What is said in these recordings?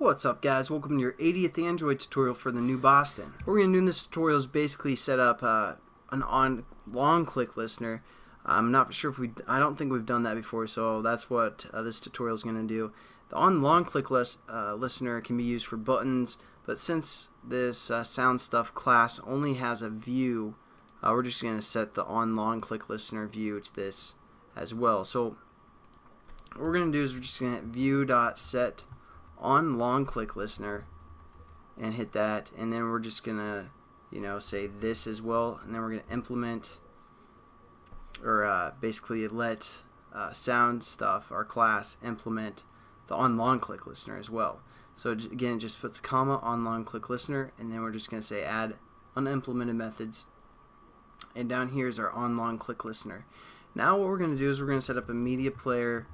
What's up, guys? Welcome to your 80th Android tutorial for the new Boston. What we're going to do in this tutorial is basically set up an OnLongClick listener. I'm not sure if I don't think we've done that before, so that's what this tutorial is going to do. The OnLongClick listener can be used for buttons, but since this sound stuff class only has a view, we're just going to set the OnLongClick listener view to this as well. So what we're going to do is we're just going to hit view.set OnLongClick listener and hit that, and then we're just gonna say this as well, and then we're gonna implement or basically let sound stuff, our class, implement the OnLongClick listener as well. So again, it just puts a comma OnLongClick listener, and then we're just gonna say add unimplemented methods, and down here is our OnLongClick listener. Now what we're gonna do is we're gonna set up a media player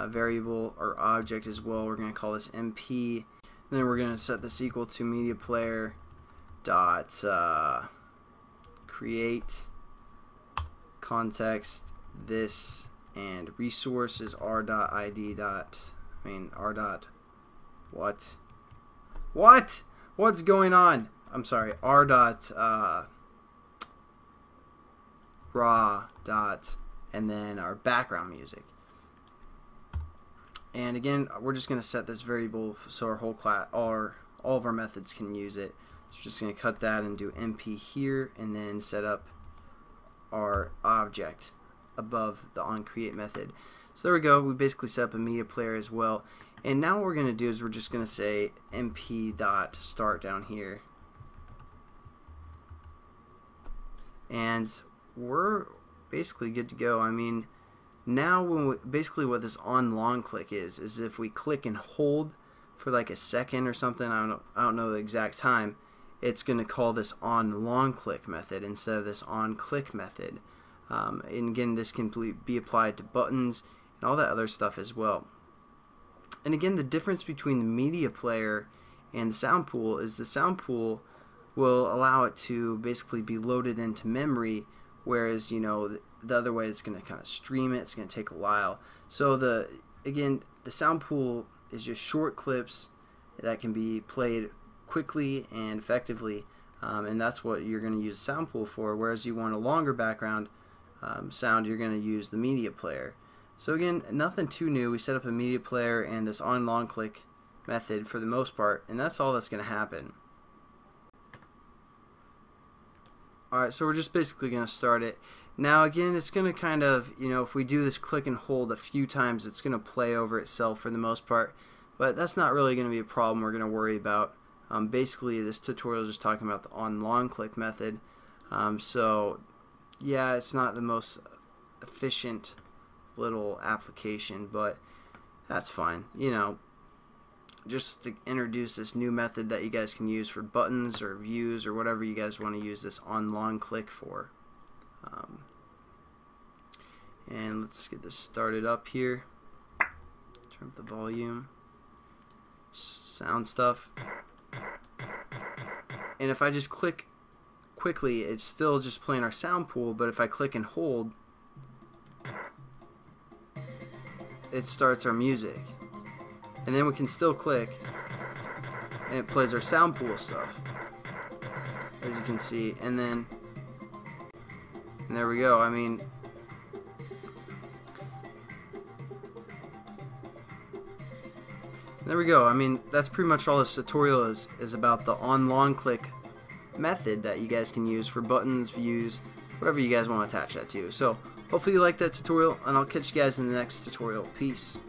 variable or object as well. We're going to call this MP. Then we're going to set this equal to media player dot create context this, and resources r dot id dot r dot what's going on? I'm sorry, r dot raw dot, and then our background music. And again, we're just going to set this variable so our whole class, all of our methods can use it. So we're just going to cut that and do MP here, and then set up our object above the onCreate method. So there we go. We basically set up a media player as well. And now what we're going to do is we're just going to say MP.start down here. And we're basically good to go. Now basically what this OnLongClick is if we click and hold for like a second or something, I don't know the exact time, it's going to call this OnLongClick method instead of this onClick method. And again, this can be applied to buttons and all that other stuff as well. And again, the difference between the media player and the sound pool is the sound pool will allow it to basically be loaded into memory, whereas the other way it's going to kind of stream it. It's going to take a while. So again, the sound pool is just short clips that can be played quickly and effectively, and that's what you're going to use the sound pool for. Whereas you want a longer background sound, you're going to use the media player. So again, nothing too new. We set up a media player and this OnLongClick method for the most part, and that's all that's going to happen. Alright, so we're just basically going to start it. Now again, it's going to kind of, if we do this click and hold a few times, it's going to play over itself for the most part, but that's not really going to be a problem we're going to worry about. Basically, this tutorial is just talking about the OnLongClick method. So yeah, it's not the most efficient little application, but that's fine. Just to introduce this new method that you guys can use for buttons or views or whatever you guys want to use this OnLongClick for. And let's get this started up here. Turn up the volume. Sound stuff. And if I just click quickly, it's still just playing our sound pool, but if I click and hold, it starts our music. And then we can still click and it plays our sound pool stuff, as you can see. And there we go. There we go. That's pretty much all this tutorial is about the OnLongClick method that you guys can use for buttons, views, whatever you guys want to attach that to. So hopefully you liked that tutorial, and I'll catch you guys in the next tutorial. Peace.